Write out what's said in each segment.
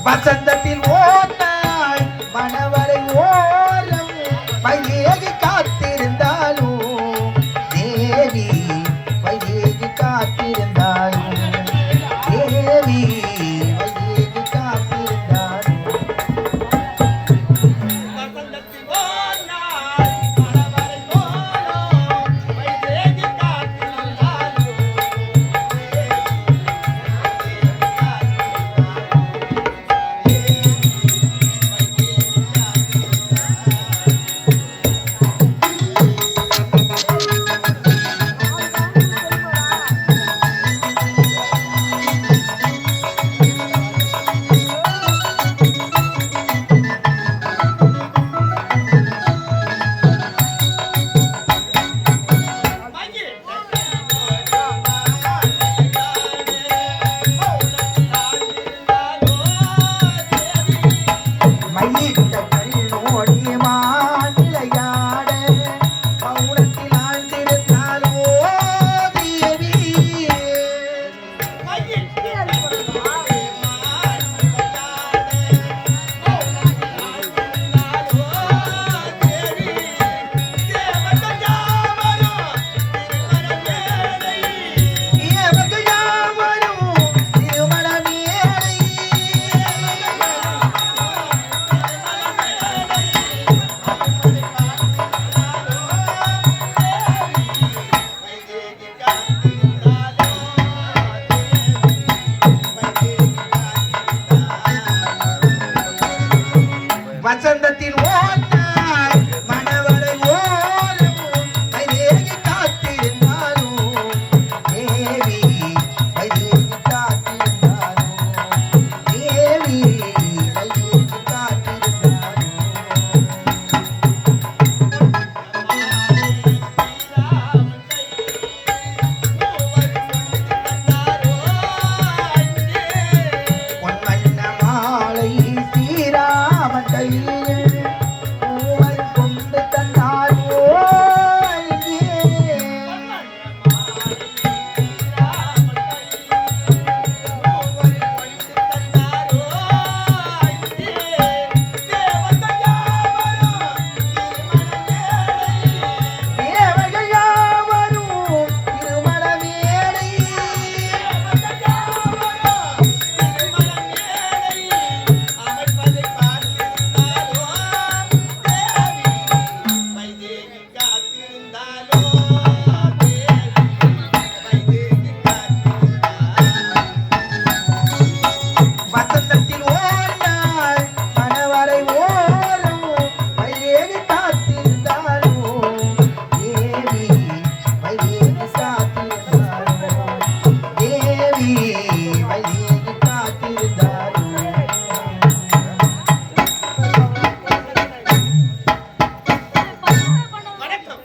வசந்தத்தில் ஓட்டாய் மணவரை ஓரம் வையேகி காத்திருந்தாலும் தேவி வையேகி காத்திருந்தாலும் தேவி வையேகி காத்திருந்தாலும் வசந்தத்தில் ஓட்டாய் மணவரை ஓரம் வையேகி காத்திருந்தாலும் மையிட்ட கண்ணோடி மாநிலையாட பௌரத்தில் ஆழ்ந்திருந்தாலோ தேவி ஏவர்கள் யாவரும் திருமண மேடை வசந்தத்தில் ஓட்டாய் மணவரை ஓரம் வைதேகி காத்திருந்தாலும் தேவி வைதேகி காத்திருந்தாலும் தேவி வைதேகி காத்திருந்தாலும் பொன்வண்ண மாலை ஸ்ரீராமன் கையில் பூவை கொண்டு தந்தாரோ அங்கே. தேவர்கள் யாவரும் திருமண மேடை வசந்தத்தில் ஓட்டாய் மணவரை ஓரம் வைதேகி காத்திருந்தாலும் தேவி வைதேகி காத்திருந்தாலும் தேவி வைதேகி காத்திருந்தாலும் வணக்கம்.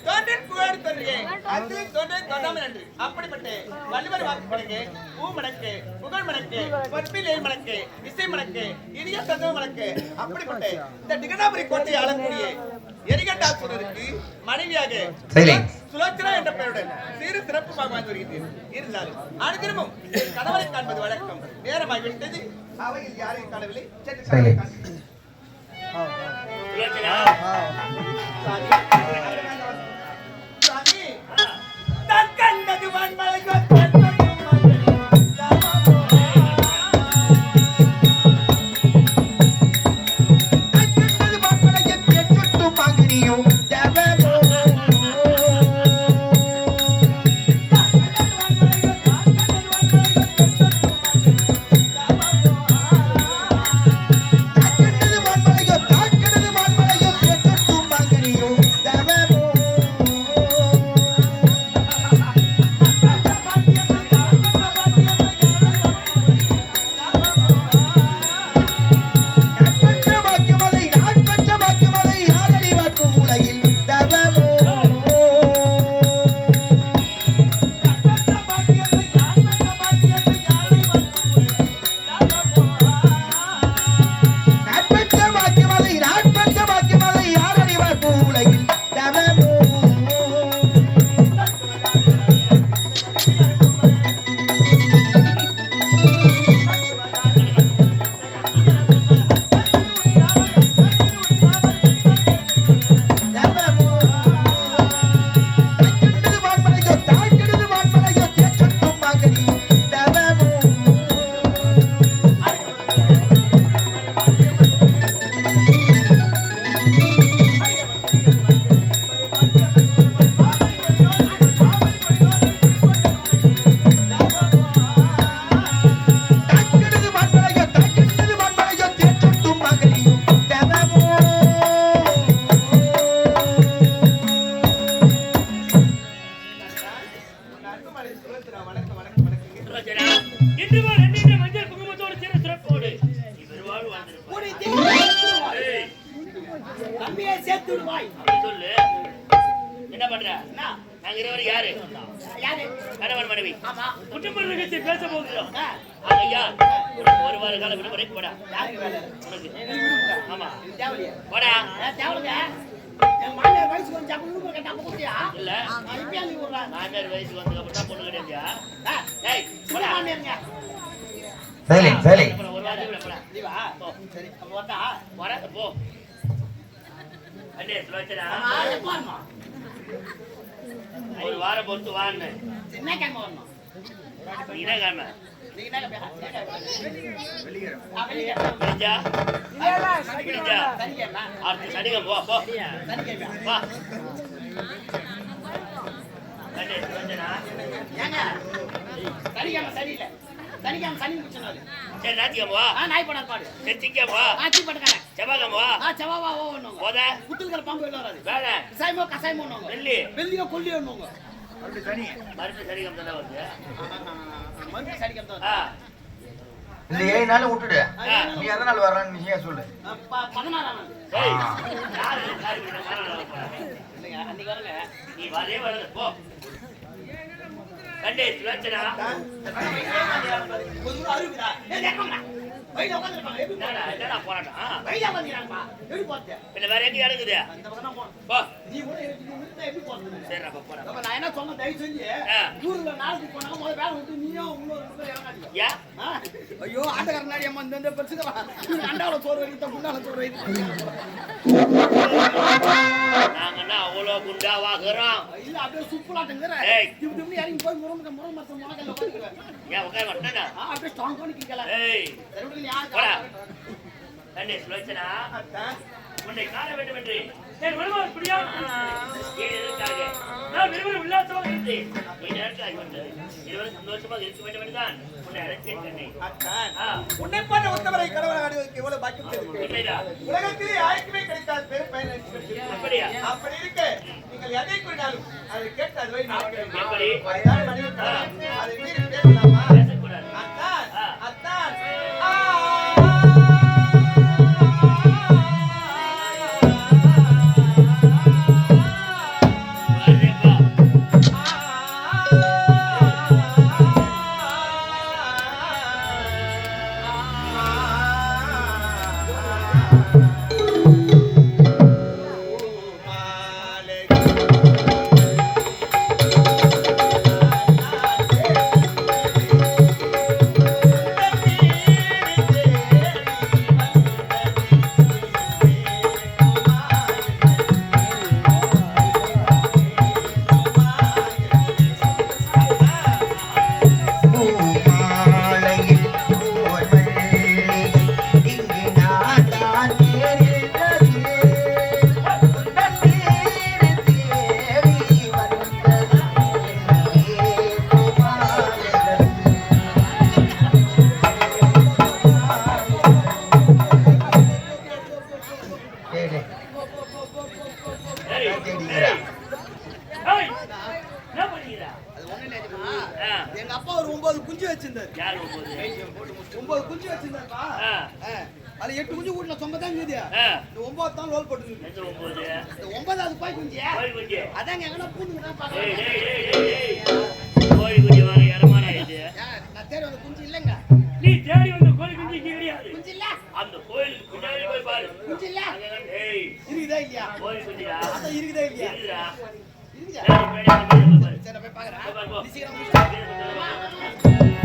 தோன்றல் புகழ் தோன்றியே, அன்றில் தோன்றல் தோன்றாமல் அன்று. அப்படிப்பட்ட வள்ளுவர் வாக்கு மணக்கு, பூ மணக்கு, புகழ் மணக்கு, பொற்பில் ஏழ் மணக்கு, இசை மணக்கு, இனிய தத்துவ மணக்கு. அப்படிப்பட்ட இந்த நிகழாபுரி கோட்டையை ஆளக்கூடிய எரிகண்டாசுரருக்கு மனைவியாக சுலோச்சனா என்ற பெயருடன் சிறு சிறப்பு வாழ்ந்து வருகிறது. இருந்தாலும் அனுதினமும் கணவரை காண்பது வழக்கம். நேரமாகிவிட்டது. அவையில் யாரையும் காணவில்லை. சென்று கணவரை காண்போம். சாமி, தான் கண்டது வான்மலை கொத்தன் மண்ணும் மண்ணும் தாமமோ. கண்டது மாப்பிளைய பெற்றுட்டு மகனியும் தேவமோ கண்டது மாப்பிளைய பெற்றுட்டு மகனியும் தேவமோ நாங்க இருவரும் யாரு? யாரு? கணவன் மனைவி. ஆமா. குற்றப்பட நிகழ்ச்சி பேச போகிறோம். ஆ. ஐயா, உனக்கு ஒரு வார கால விடுமுறை போடா. யாருக்கு வேலை? உனக்கு. ஆமா. தேவலையா? போடா. தேவலைங்க. என் மாமியார் வயசுக்கு வந்து அப்ப நூறு கட்ட அப்ப குத்தியா? இல்ல. இப்பயா நீ விடுறா? மாமியார் வயசுக்கு வந்ததுக்கு அப்புறம் தான் பொண்ணு கிடையாதுயா. ஏய், சின்ன போடா. மாமியாருங்க. சரி அப்புறம் ஒரு வாரம் விட போடா. நீ வா. சரி, அப்ப வந்தா? போடா, போ. அண்ணே, சுலோச்சனா. ஆமா, எப்போ வரணும்? ஒரு வாரம் பொறுத்து வான்னு. என்ன கிழமை வரணும்? நீ என்ன கிழமை? நீங்க என்ன கிழமை? வெள்ளிக்கிழமை. விடிஞ்சா? விடிஞ்சா? சனிக்கிழமை. அடுத்த சனிக்கிழமை போ, போ. சனிக்கிழமை. வா. அண்ணே, சுலோச்சனா. ஏங்க? சனிக்கிழமை சரியில்லை. சனிக்கிழமை சனி முடிச்சனாரு. சரி, ஞாயிற்றுக்கிழமை வா. நாய் போடாது பாடு. சரி, திங்கக்கிழமை வா. ஆச்சி பட்டுக்காரன். செவ்வாய்க்கிழமை வா. செவ்வாவா ஓவணும். போத. குத்துக்கிற பாம்பு வெளில வராது. வேலை. விசாயமோ கசாயமோ ஒண்ணுங்க. வெள்ளி. வெள்ளியோ கொல்லியோ ஒண்ணுங்க. மறுபடியும் சனிக்கிழமை தானே வருது. மறுபடியும் சனிக்கிழமை தான் ஆ. வருது. இந்த 7 நாள் விட்டுடு. நீ எத்தனை நாள் வர்றான்னு விஷயம் சொல்லு. 16ஆம் நாள். ஏய், யாரு இந்த மரம் போற? இல்லைங்க, அன்னைக்கு வரங்க. நீ வரே வரல, போ. கண்டே, சுலோச்சனா. ஒரு ஊர் அருகுதா? ஏய், தேக்கம்டா. வயில உட்கார்ந்திருப்பாங்க. எப்படி என்னடா, என்னடா போராட்டம்? வயில உட்கார்ந்திருக்காங்கப்பா. எப்படி போறது? பின்ன வேற எங்க இறங்குது? அந்த பக்கம் தான் போகணும். போ. நீ கூட எனக்கு நீ இருந்தா எப்படி போறது? சரி, அப்ப போறேன். அப்ப நான் என்ன சொன்னேன், தயவு செஞ்சு ஊர்ல நாளைக்கு போனாங்க முதல்ல வேலை விட்டு நீயும் இன்னொரு 2 பேர் இறங்காதீங்க. ஏன்? ஐயோ ஆட்டக்காரனாடி அம்மா இந்த பிரச்சனை அண்டாவில சோறு வைக்கிட்ட முன்னால சோறு வைக்கிட்ட நாங்கன்னா அவ்வளோ குண்டாவாகிறோம். இல்ல அப்படியே சுப்புலாட்டுங்கிற ஏய். இப்படி இறங்கி போய் முருங்க மரத்தை முனக்கல்ல உட்காந்துக்கிறேன் ஏன் உட்கார மாட்டேனா? அப்படியே ஸ்ட்ராங் பண்ணி கேட்கல ஏய், ரெண்டு யார் போடா. கண்டே, சுலோச்சனா. உன்னை காண வேண்டும் என்று என் மனமார் புரியாது. ஏன் எதற்காக? நான் இருவரும் உல்லாசமாக இருந்தேன். நீ நேரத்தில் வந்தது. இருவரும் சந்தோஷமாக இருக்க வேண்டும் என்றுதான் உன்னை அழைத்தேன் கண்ணே. உன்னை போன்ற உத்தமரை கடவுளை அடைவதற்கு எவ்வளவு பாக்கியம் இருக்கு. உண்மைதான். உலகத்திலே யாருக்குமே கிடைக்காத பெரும் பயன் எனக்கு கிடைச்சிருக்கு. அப்படியா? அப்படி இருக்க நீங்கள் எதை கூறினாலும் அதை கேட்டு அது வழி நடக்க எப்படி? அதுதான் மனித தரம். அதை மீறி பேசலாமா? பேசக்கூடாது. அத்தான் அத்தான் வரேப்பா. பூமாலையில் ஓர் மல்லிகை இங்கு நான் தான் நேரிட்டது. நன்னீர் தேவி வந்தது பூமாலையில். டேய், டேய். ஏய், தேடிக்கிறா. ஏய், என்ன பண்ணிக்கிறா? அது ஒண்ணு இல்லையா ஆ. எங்க அப்பா ஒரு 9 குஞ்சு வச்சிருந்தாரு யார் போகுது? 9 குஞ்சு வச்சிருந்தாருப்பா ஆ. அது 8 குஞ்சு வீட்டுல சொங்க தான் இருக்குது ஆ. இந்த 9 தான் ரோல் போட்டு எந்த போகுது? இந்த 9வது பாய் குஞ்சு கோழி குஞ்சு. அதாங்க எங்கன்னா பூந்துங்க தான் ஏய், பாக்குறேன் ஏய், ஏய், ஏய், ஏய். கோழி குஞ்சு வர இடமாடா இது? நான் தேடி வந்த குஞ்சு இல்லைங்க நீ தேடி வந்த கோழி குஞ்சு இங்க கிடையாது. குஞ்சு இல்ல அந்த கோயிலுக்கு பின்னாடி போய் பாரு. குஞ்சு இல்ல அங்க ஏய், இருக்குதா இல்லையா கோழி குஞ்சுடா. அதான் இருக்குதா இல்லையா இருக்குடா. இருக்குதா ஏய், பின்னாடி போய் பாரு. சரி நான் போய் பாக்குறேன் போ, போ. நீ சீக்கிரம் முடிச்சு பூமாலையில்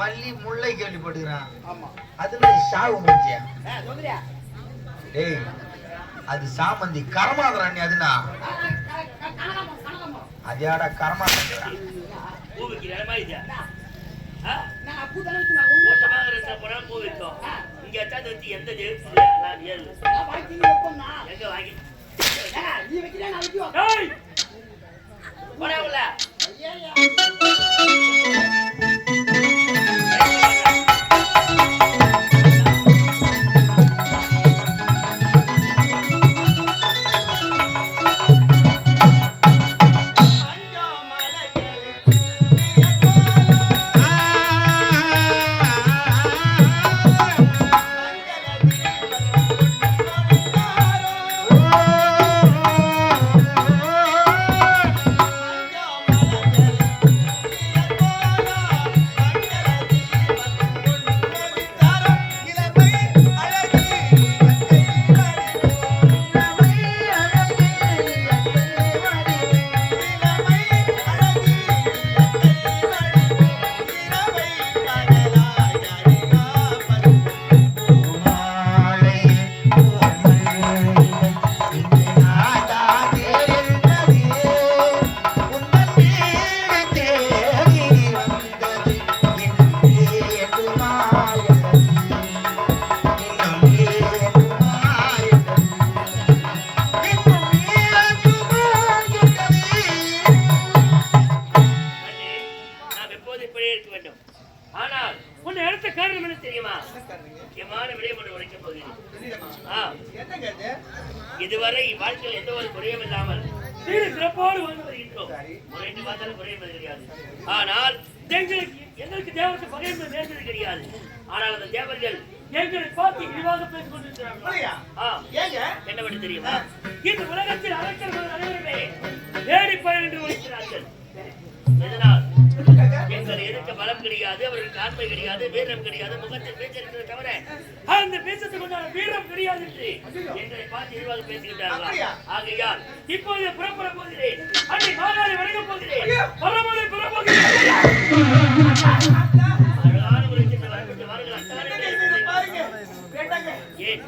மல்லி முல்லை கேள்விப்பட்டுக்கிறான். ஆமா. அதுல சாவு முடிச்சியா? சொல்றியா? டேய் அது சாமந்தி கரமாதராணி. அதுனா அதையாடா கரமாதரா. பூவுக்கு இடமா இது நான் அப்பு தானே வச்சு நான் ஒண்ணு ஓட்டமாக இருந்தா போனா பூ வைக்கும். இங்க எத்தாந்து வச்சு எந்த தேவத்துல நான் ஏழு வாங்கி வைப்போம்னா எங்க வாங்கி நீ வைக்கிறேன் நான் வைக்குவோம். டேய் போடா உள்ள ஐயா இதுவரை வாழ்க்கையில் எந்த ஒரு குறையும் இல்லாமல் சிறப்போடு வாழ்ந்து வருகின்றோம். முறையிட்டு பார்த்தாலும் குறையது கிடையாது. ஆனால் எங்களுக்கு தேவருக்கு பகைமை நேர்ந்தது கிடையாது. ஆனால் அந்த தேவர்கள் எங்களை பார்த்து விரிவாக பேசிக் கொண்டிருக்கிறார்கள். என்னவென்று தெரியுமா? இந்த உலகத்தில் அரக்கர்கள் அனைவருமே வேடி பயன் என்று ஒழிக்கிறார்கள். எதனால்? எங்கள் எதிர்க்க பலம் கிடையாது, அவர்களுக்கு ஆண்மை கிடையாது, வீரம் கிடையாது, முகத்தில் பேச்சிருக்கிறத தவிர அந்த பேசத்துக்கு கொண்டாட வீரம் கிடையாது என்று எங்களை பார்த்து விரிவாக பேசுகின்றார்கள். ஆகையால் இப்போது புறப்பட போகிறேன். அன்னை மாகாணி வணங்கப் போகிறேன். பரமனை பெற போகிறேன். அழகான ஒரு சின்ன வரப்பட்டு வாருங்கள். ஏன்